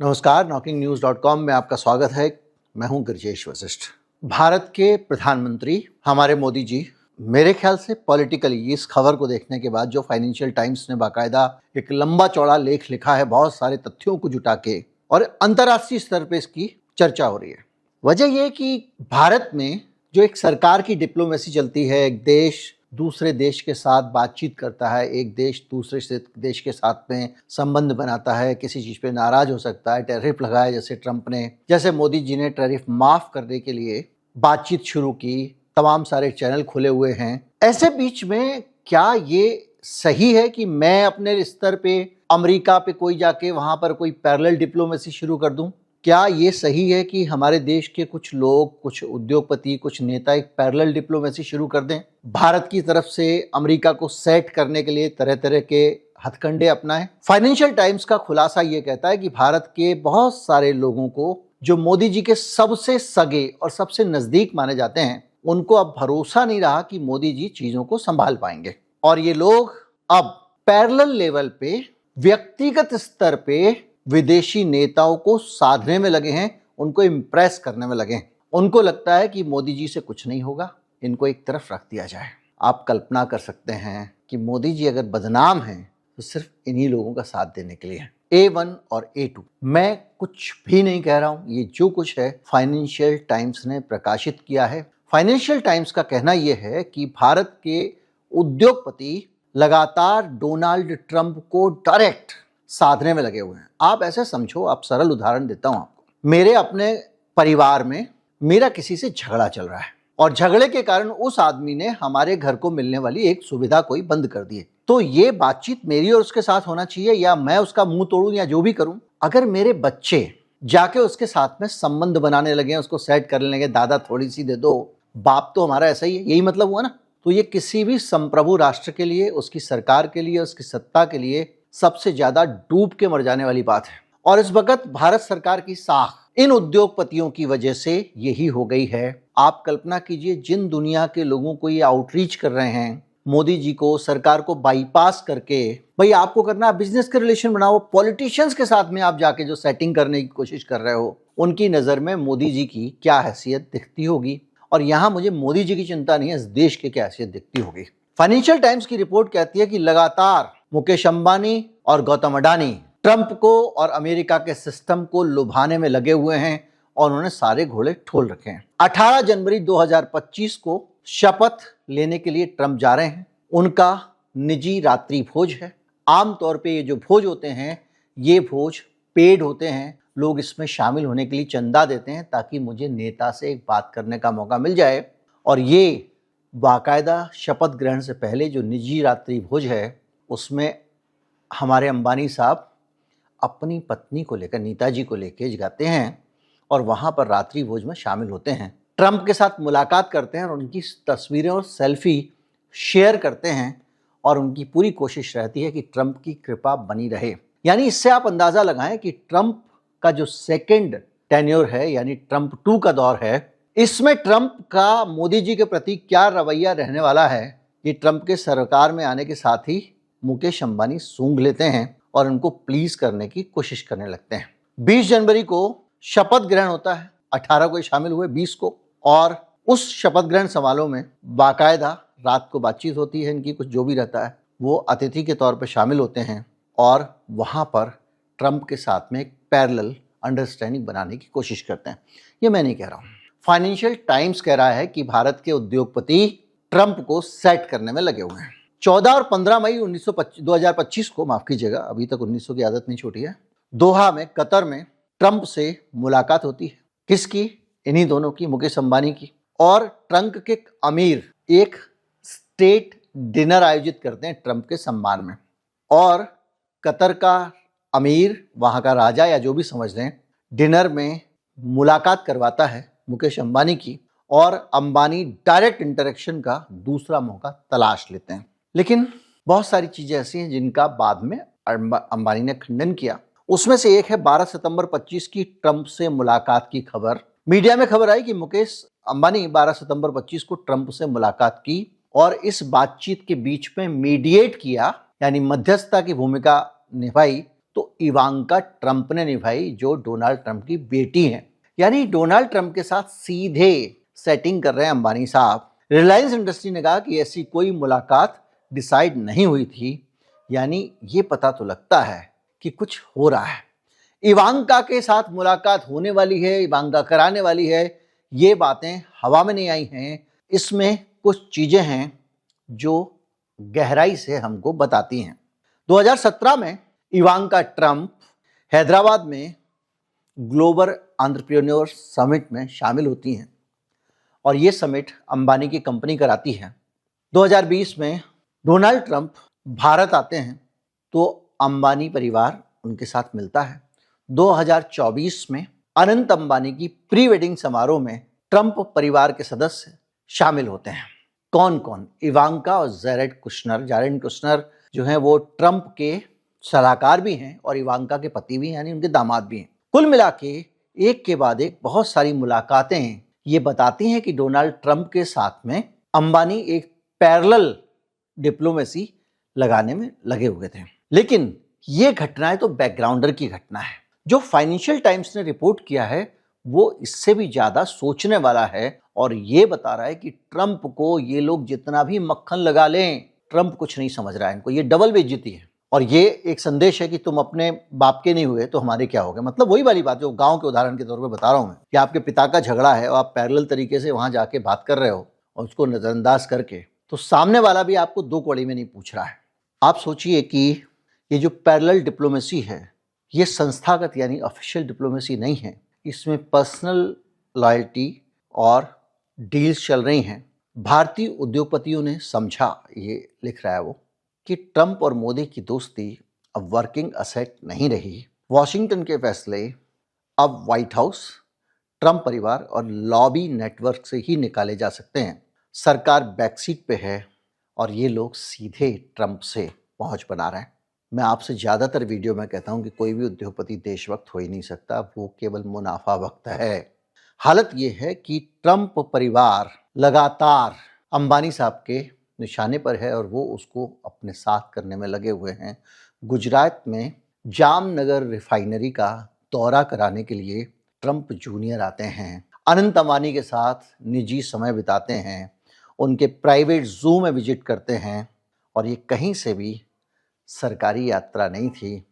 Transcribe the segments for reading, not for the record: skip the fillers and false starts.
नमस्कार, knocking-news.com में आपका स्वागत है। मैं हूं गिरिजेश वशिष्ठ। भारत के प्रधानमंत्री हमारे मोदी जी, मेरे ख्याल से पॉलिटिकली इस खबर को देखने के बाद जो फाइनेंशियल टाइम्स ने बाकायदा एक लंबा चौड़ा लेख लिखा है बहुत सारे तथ्यों को जुटा के, और अंतर्राष्ट्रीय स्तर पे इसकी चर्चा हो रही है। वजह यह कि भारत में जो एक सरकार की डिप्लोमेसी चलती है, एक देश दूसरे देश के साथ बातचीत करता है, एक देश दूसरे देश के साथ में संबंध बनाता है, किसी चीज़ पे नाराज हो सकता है, टैरिफ लगाया जैसे ट्रंप ने, जैसे मोदी जी ने टैरिफ माफ़ करने के लिए बातचीत शुरू की, तमाम सारे चैनल खुले हुए हैं। ऐसे बीच में क्या ये सही है कि मैं अपने स्तर पे अमेरिका पे कोई जाके वहाँ पर कोई पैरेलल डिप्लोमेसी शुरू कर दूँ? क्या ये सही है कि हमारे देश के कुछ लोग, कुछ उद्योगपति, कुछ नेता एक पैरेलल डिप्लोमेसी शुरू कर दें, भारत की तरफ से अमेरिका को सेट करने के लिए तरह तरह के हथकंडे अपनाएं? फाइनेंशियल टाइम्स का खुलासा ये कहता है कि भारत के बहुत सारे लोगों को, जो मोदी जी के सबसे सगे और सबसे नजदीक माने जाते हैं, उनको अब भरोसा नहीं रहा कि मोदी जी चीजों को संभाल पाएंगे, और ये लोग अब पैरेलल लेवल पे, व्यक्तिगत स्तर पे विदेशी नेताओं को साधने में लगे हैं, उनको इम्प्रेस करने में लगे हैं। उनको लगता है कि मोदी जी से कुछ नहीं होगा, इनको एक तरफ रख दिया जाए। आप कल्पना कर सकते हैं कि मोदी जी अगर बदनाम हैं तो सिर्फ इन्हीं लोगों का साथ देने के लिए है। A1 और A2, मैं कुछ भी नहीं कह रहा हूं, ये जो कुछ है फाइनेंशियल टाइम्स ने प्रकाशित किया है। फाइनेंशियल टाइम्स का कहना यह है कि भारत के उद्योगपति लगातार डोनाल्ड ट्रंप को डायरेक्ट साधने में लगे हुए हैं। आप ऐसे समझो, आप सरल उदाहरण देता हूं आपको। मेरे अपने परिवार में मेरा किसी से झगड़ा चल रहा है, और झगड़े के कारण उस आदमी ने हमारे घर को मिलने वाली एक सुविधा कोई बंद कर दी है। तो ये बातचीत मेरी और उसके साथ होना चाहिए, या मैं उसका मुंह तोड़ूं या जो भी करूं? अगर मेरे बच्चे जाके उसके साथ में संबंध बनाने लगे, उसको सेट करने लगे, दादा थोड़ी सी दे दो, बाप तो हमारा ऐसा ही है, यही मतलब हुआ ना? तो ये किसी भी संप्रभु राष्ट्र के लिए, उसकी सरकार के लिए, उसकी सत्ता के लिए सबसे ज्यादा डूब के मर जाने वाली बात है। और इस वक्त भारत सरकार की साख इन उद्योगपतियों की वजह से यही हो गई है। आप कल्पना कीजिए, जिन दुनिया के लोगों को ये आउटरीच कर रहे हैं, मोदी जी को, सरकार को बाईपास करके, भाई आपको करना है बिजनेस के रिलेशन बनाओ, पॉलिटिशियंस के साथ में आप जाके जो सेटिंग करने की कोशिश कर रहे हो, उनकी नजर में मोदी जी की क्या हैसियत दिखती होगी। और यहां मुझे मोदी जी की चिंता नहीं है, इस देश की क्या हैसियत दिखती होगी। फाइनेंशियल टाइम्स की रिपोर्ट कहती है कि लगातार मुकेश अंबानी और गौतम अडानी ट्रंप को और अमेरिका के सिस्टम को लुभाने में लगे हुए हैं, और उन्होंने सारे घोड़े ठोल रखे हैं। 18 जनवरी 2025 को शपथ लेने के लिए ट्रंप जा रहे हैं। उनका निजी रात्रि भोज है। आमतौर पे ये जो भोज होते हैं, ये भोज पेड होते हैं। लोग इसमें शामिल होने के लिए चंदा देते हैं ताकि मुझे नेता से एक बात करने का मौका मिल जाए। और ये बाकायदा शपथ ग्रहण से पहले जो निजी रात्रि भोज है, उसमें हमारे अंबानी साहब अपनी पत्नी को लेकर, नीता जी को लेकर जाते हैं, और वहाँ पर रात्रि भोज में शामिल होते हैं। ट्रंप के साथ मुलाकात करते हैं और उनकी तस्वीरें और सेल्फी शेयर करते हैं, और उनकी पूरी कोशिश रहती है कि ट्रंप की कृपा बनी रहे। यानी इससे आप अंदाज़ा लगाएं कि ट्रंप का जो सेकेंड टेन्योर है, यानी ट्रंप 2 का दौर है, इसमें ट्रंप का मोदी जी के प्रति क्या रवैया रहने वाला है, ये ट्रंप के सरकार में आने के साथ ही मुकेश अंबानी सूंघ लेते हैं और उनको प्लीज करने की कोशिश करने लगते हैं। 20 जनवरी को शपथ ग्रहण होता है, 18 को शामिल हुए, 20 को, और उस शपथ ग्रहण समारोह में बाकायदा रात को बातचीत होती है इनकी, कुछ जो भी रहता है, वो अतिथि के तौर पर शामिल होते हैं, और वहां पर ट्रंप के साथ में एक पैरेलल अंडरस्टैंडिंग बनाने की कोशिश करते हैं। ये मैं नहीं कह रहा हूं, फाइनेंशियल टाइम्स कह रहा है कि भारत के उद्योगपति ट्रंप को सेट करने में लगे हुए हैं। 14 और 15 मई 2025 को, माफ कीजिएगा, अभी तक 1900 की आदत नहीं छूटी है, दोहा में, कतर में ट्रंप से मुलाकात होती है। किसकी? इन्हीं दोनों की, मुकेश अंबानी की। और ट्रंप के अमीर एक स्टेट डिनर आयोजित करते हैं ट्रंप के सम्मान में, और कतर का अमीर, वहां का राजा या जो भी समझ लें, डिनर में मुलाकात करवाता है मुकेश अंबानी की, और अंबानी डायरेक्ट इंटरेक्शन का दूसरा मौका तलाश लेते हैं। लेकिन बहुत सारी चीजें ऐसी हैं जिनका बाद में अंबानी ने खंडन किया। उसमें से एक है 12 सितंबर 25 की ट्रंप से मुलाकात की खबर। मीडिया में खबर आई कि मुकेश अंबानी 12 सितंबर 25 को ट्रंप से मुलाकात की, और इस बातचीत के बीच में मीडिएट किया, यानी मध्यस्थता की भूमिका निभाई तो इवांका ट्रंप ने निभाई, जो डोनाल्ड ट्रंप की बेटी हैं। यानी डोनाल्ड ट्रंप के साथ सीधे सेटिंग कर रहे हैं अंबानी साहब। रिलायंस इंडस्ट्री ने कहा कि ऐसी कोई मुलाकात डिसाइड नहीं हुई थी। यानी ये पता तो लगता है कि कुछ हो रहा है। इवांका के साथ मुलाकात होने वाली है, इवांका कराने वाली है, ये बातें हवा में नहीं आई हैं। इसमें कुछ चीजें हैं जो गहराई से हमको बताती हैं। 2017 में इवांका ट्रंप हैदराबाद में ग्लोबल एंटरप्रेन्योर समिट में शामिल होती हैं और ये समिट अंबानी की कंपनी कराती है। 2020 में डोनाल्ड ट्रंप भारत आते हैं तो अंबानी परिवार उनके साथ मिलता है। 2024 में अनंत अंबानी की प्री वेडिंग समारोह में ट्रंप परिवार के सदस्य शामिल होते हैं। कौन कौन? इवांका और जैरेड कुश्नर जो हैं वो ट्रंप के सलाहकार भी हैं और इवांका के पति भी हैं, यानी उनके दामाद भी हैं। कुल मिला के एक के बाद एक बहुत सारी मुलाकातें ये बताती हैं कि डोनाल्ड ट्रंप के साथ में अंबानी एक पैरेलल डिप्लोमेसी लगाने में लगे हुए थे। लेकिन ये घटनाएं तो बैकग्राउंडर की घटना है। जो फाइनेंशियल टाइम्स ने रिपोर्ट किया है वो इससे भी ज्यादा सोचने वाला है और ये बता रहा है कि ट्रंप को ये लोग जितना भी मक्खन लगा लें, ट्रंप कुछ नहीं समझ रहा है इनको। ये डबल बेइज्जती है और ये एक संदेश है कि तुम अपने बाप के नहीं हुए तो हमारे क्या हो गए। मतलब वही वाली बात जो गांव के उदाहरण के तौर पे बता रहा हूं मैं, कि आपके पिता का झगड़ा है और आप पैरेलल तरीके से वहां जाके बात कर रहे हो और उसको नजरअंदाज करके, तो सामने वाला भी आपको दो कौड़ी में नहीं पूछ रहा है। आप सोचिए कि ये जो पैरेलल डिप्लोमेसी है ये संस्थागत यानी ऑफिशियल डिप्लोमेसी नहीं है। इसमें पर्सनल लॉयल्टी और डील्स चल रही हैं। भारतीय उद्योगपतियों ने समझा, ये लिख रहा है वो, कि ट्रंप और मोदी की दोस्ती अब वर्किंग असेट नहीं रही। वॉशिंगटन के फैसले अब व्हाइट हाउस, ट्रंप परिवार और लॉबी नेटवर्क से ही निकाले जा सकते हैं। सरकार बैकसीट पे है और ये लोग सीधे ट्रंप से पहुंच बना रहे हैं। मैं आपसे ज़्यादातर वीडियो में कहता हूं कि कोई भी उद्योगपति देशभक्त हो ही नहीं सकता, वो केवल मुनाफा भक्त है। हालत ये है कि ट्रंप परिवार लगातार अंबानी साहब के निशाने पर है और वो उसको अपने साथ करने में लगे हुए हैं। गुजरात में जामनगर रिफाइनरी का दौरा कराने के लिए ट्रंप जूनियर आते हैं, अनंत अंबानी के साथ निजी समय बिताते हैं, उनके प्राइवेट जू में विजिट करते हैं और ये कहीं से भी सरकारी यात्रा नहीं थी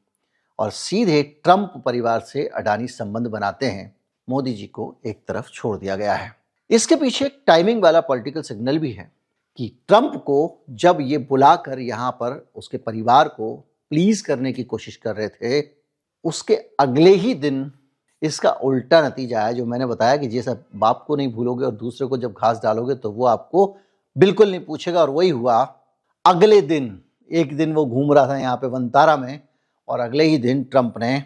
और सीधे ट्रंप परिवार से अडानी संबंध बनाते हैं। मोदी जी को एक तरफ छोड़ दिया गया है। इसके पीछे एक टाइमिंग वाला पॉलिटिकल सिग्नल भी है कि ट्रंप को जब ये बुलाकर यहाँ पर उसके परिवार को प्लीज करने की कोशिश कर रहे थे, उसके अगले ही दिन इसका उल्टा नतीजा है, जो मैंने बताया कि जैसा बाप को नहीं भूलोगे और दूसरे को जब घास डालोगे तो वो आपको बिल्कुल नहीं पूछेगा। और वही हुआ। अगले दिन, एक दिन वो घूम रहा था यहाँ पे वनतारा में और अगले ही दिन ट्रंप ने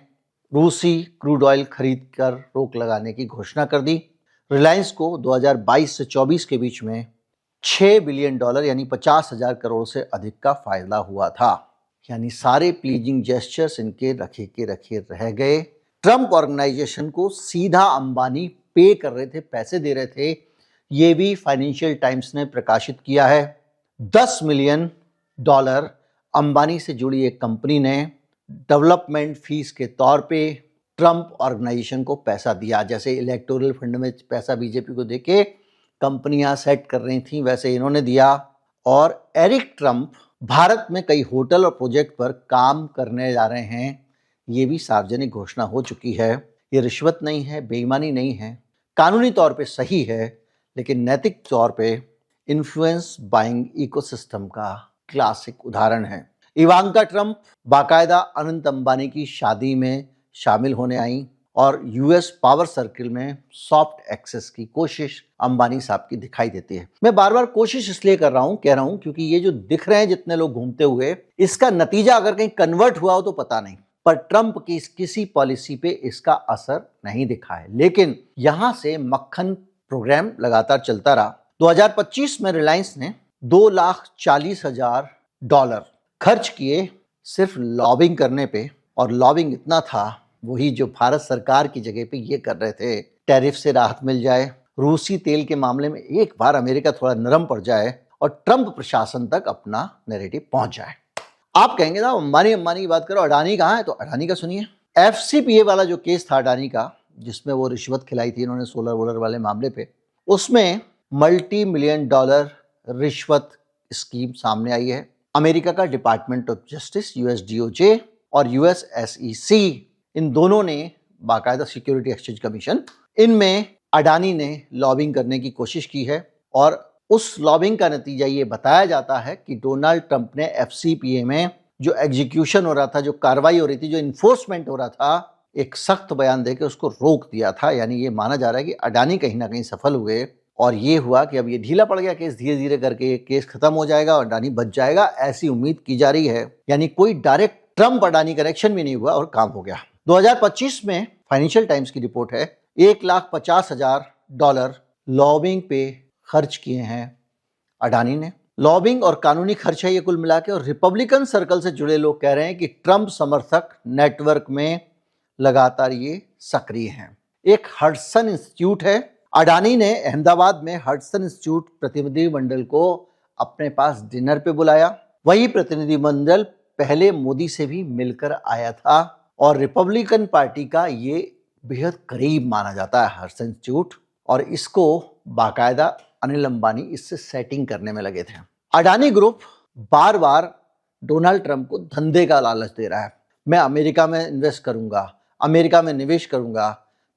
रूसी क्रूड ऑयल खरीद कर रोक लगाने की घोषणा कर दी। रिलायंस को 2022 से 24 के बीच में $6 बिलियन यानी 50,000 करोड़ से अधिक का फायदा हुआ था। यानी सारे प्लीजिंग जेस्चर्स इनके रखे के रखे रह गए। ट्रंप ऑर्गेनाइजेशन को सीधा अंबानी पे कर रहे थे, पैसे दे रहे थे। ये भी फाइनेंशियल टाइम्स ने प्रकाशित किया है। $10 मिलियन अंबानी से जुड़ी एक कंपनी ने डेवलपमेंट फीस के तौर पे ट्रंप ऑर्गेनाइजेशन को पैसा दिया। जैसे इलेक्टोरल फंड में पैसा बीजेपी को देके कंपनियां सेट कर रही थी, वैसे इन्होंने दिया। और एरिक ट्रंप भारत में कई होटल और प्रोजेक्ट पर काम करने जा रहे हैं, ये भी सार्वजनिक घोषणा हो चुकी है। ये रिश्वत नहीं है, बेईमानी नहीं है, कानूनी तौर पे सही है, लेकिन नैतिक तौर पे इन्फ्लुएंस बाइंग इकोसिस्टम का क्लासिक उदाहरण है। इवांका ट्रंप बाकायदा अनंत अंबानी की शादी में शामिल होने आई और यूएस पावर सर्किल में सॉफ्ट एक्सेस की कोशिश अंबानी साहब की दिखाई देती है। मैं बार बार कोशिश इसलिए कह रहा हूं क्योंकि ये जो दिख रहे हैं जितने लोग घूमते हुए, इसका नतीजा अगर कहीं कन्वर्ट हुआ हो तो पता नहीं, पर ट्रंप की किसी पॉलिसी पे इसका असर नहीं दिखा है। लेकिन यहां से मक्खन प्रोग्राम लगातार चलता रहा। 2025 में रिलायंस ने $2,40,000 खर्च किए सिर्फ लॉबिंग करने पे, और लॉबिंग इतना था वही जो भारत सरकार की जगह पे ये कर रहे थे। टैरिफ से राहत मिल जाए, रूसी तेल के मामले में एक बार अमेरिका थोड़ा नरम पड़ जाए और ट्रंप प्रशासन तक अपना नैरेटिव पहुंच जाए। आप कहेंगे ना अंबानी अंबानी की बात करो, अडानी कहाँ है? तो अडानी का सुनिए। FCPA वाला जो केस था अडानी का, जिसमें वो रिश्वत खिलाई थी इन्होंने सोलर वोलर वाले मामले पे, उसमें मल्टी मिलियन डॉलर रिश्वत स्कीम सामने आई है। अमेरिका का department of justice US DOJ और US SEC, इन दोनों ने बाकायदा सिक्योरिटी एक्सचेंज कमीशन, इनमें अडानी ने लॉबिंग करने की कोशिश की है और उस लॉबिंग का नतीजा ये बताया जाता है कि डोनाल्ड ट्रंप ने FCPA में जो एग्जीक्यूशन हो रहा था, जो कार्रवाई हो रही थी, जो इन्फोर्समेंट हो रहा था, एक सख्त बयान देकर उसको रोक दिया था। यानी ये माना जा रहा है कि अडानी कहीं ना कहीं सफल हुए और ये हुआ कि अब ये ढीला पड़ गया केस, धीरे धीरे करके ये केस खत्म हो जाएगा और अडानी बच जाएगा, ऐसी उम्मीद की जा रही है। यानी कोई डायरेक्ट ट्रंप अडानी कनेक्शन भी नहीं हुआ और काम हो गया। 2025 में फाइनेंशियल टाइम्स की रिपोर्ट है, $1,50,000 लॉबिंग पे खर्च किए हैं अडानी ने। लॉबिंग और कानूनी खर्च है ये कुल मिला के। और रिपब्लिकन सर्कल से जुड़े लोग कह रहे हैं कि ट्रंप समर्थक नेटवर्क में लगातार ये सक्रिय हैं। एक हडसन इंस्टीट्यूट है, अडानी ने अहमदाबाद में हडसन इंस्टीट्यूट प्रतिनिधिमंडल को अपने पास डिनर पे बुलाया। वही प्रतिनिधिमंडल पहले मोदी से भी मिलकर आया था और रिपब्लिकन पार्टी का ये बेहद करीब माना जाता है हडसन इंस्टीट्यूट, और इसको बाकायदा अनिल अंबानी इससे सेटिंग करने में लगे थे। अडानी ग्रुप बार बार डोनाल्ड ट्रंप को धंधे का लालच दे रहा है। मैं अमेरिका में इन्वेस्ट करूंगा, अमेरिका में निवेश करूंगा,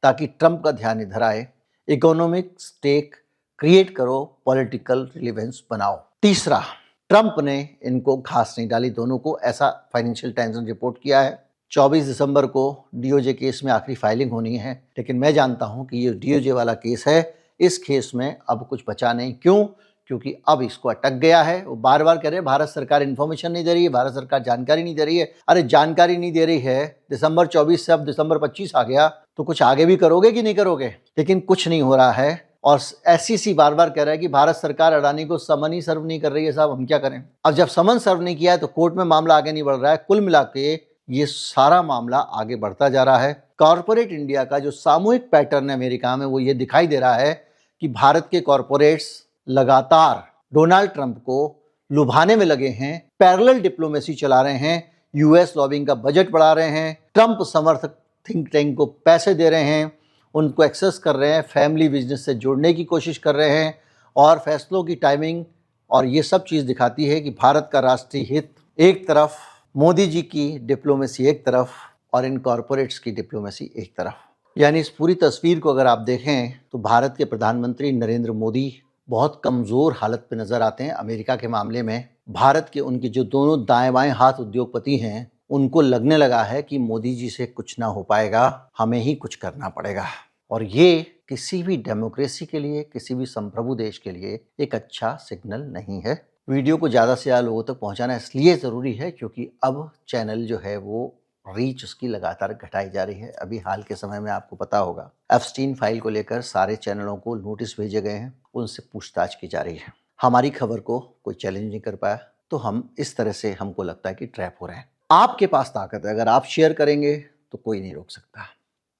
ताकि ट्रंप का ध्यान इधर आए। इकोनॉमिक स्टेक क्रिएट करो, पॉलिटिकल रिलेवेंस बनाओ। तीसरा, ट्रंप ने इनको घास नहीं डाली दोनों को, ऐसा फाइनेंशियल टाइम्स ने रिपोर्ट किया है। 24 दिसंबर को DOJ केस में आखिरी फाइलिंग होनी है, लेकिन मैं जानता हूं कि ये DOJ वाला केस है, इस केस में अब कुछ बचा नहीं। क्यों? क्योंकि अब इसको अटक गया है। वो बार बार कह रहे हैं भारत सरकार इन्फॉर्मेशन नहीं दे रही है, भारत सरकार जानकारी नहीं दे रही है। अरे जानकारी नहीं दे रही है, दिसंबर 24 से अब दिसंबर 25 आ गया, तो कुछ आगे भी करोगे कि नहीं करोगे? लेकिन कुछ नहीं हो रहा है। और SEC बार बार कह रहा है कि भारत सरकार अडानी को समन ही सर्व नहीं कर रही है। साहब हम क्या करें? अब जब समन सर्व नहीं किया है तो कोर्ट में मामला आगे नहीं बढ़ रहा है। कुल मिला के ये सारा मामला आगे बढ़ता जा रहा है। कॉर्पोरेट इंडिया का जो सामूहिक पैटर्न है अमेरिका में, वो ये दिखाई दे रहा है कि भारत के कॉर्पोरेट्स लगातार डोनाल्ड ट्रंप को लुभाने में लगे हैं, पैरेलल डिप्लोमेसी चला रहे हैं, US लॉबिंग का बजट बढ़ा रहे हैं, ट्रंप समर्थक थिंक टैंक को पैसे दे रहे हैं, उनको एक्सेस कर रहे हैं, फैमिली बिजनेस से जोड़ने की कोशिश कर रहे हैं और फैसलों की टाइमिंग। और ये सब चीज़ दिखाती है कि भारत का राष्ट्रीय हित एक तरफ, मोदी जी की डिप्लोमेसी एक तरफ और इन कॉर्पोरेट्स की डिप्लोमेसी एक तरफ। यानी इस पूरी तस्वीर को अगर आप देखें तो भारत के प्रधानमंत्री नरेंद्र मोदी बहुत कमज़ोर हालत पे नज़र आते हैं अमेरिका के मामले में। भारत के उनके जो दोनों दाएं बाएं हाथ उद्योगपति हैं, उनको लगने लगा है कि मोदी जी से कुछ ना हो पाएगा, हमें ही कुछ करना पड़ेगा। और ये किसी भी डेमोक्रेसी के लिए, किसी भी संप्रभु देश के लिए एक अच्छा सिग्नल नहीं है। वीडियो को ज़्यादा से ज़्यादा लोगों तक पहुंचाना इसलिए ज़रूरी है क्योंकि अब चैनल जो है वो रीच उसकी लगातार घटाई जा रही है। अभी हाल के समय में आपको पता होगा एप्स्टीन फाइल को लेकर सारे चैनलों को नोटिस भेजे गए हैं, उनसे पूछताछ की जा रही है। हमारी खबर को कोई चैलेंज नहीं कर पाया तो हम इस तरह से, हमको लगता है कि ट्रैप हो रहे हैं। आपके पास ताकत है, अगर आप शेयर करेंगे तो कोई नहीं रोक सकता।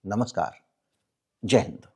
नमस्कार, जय हिंद।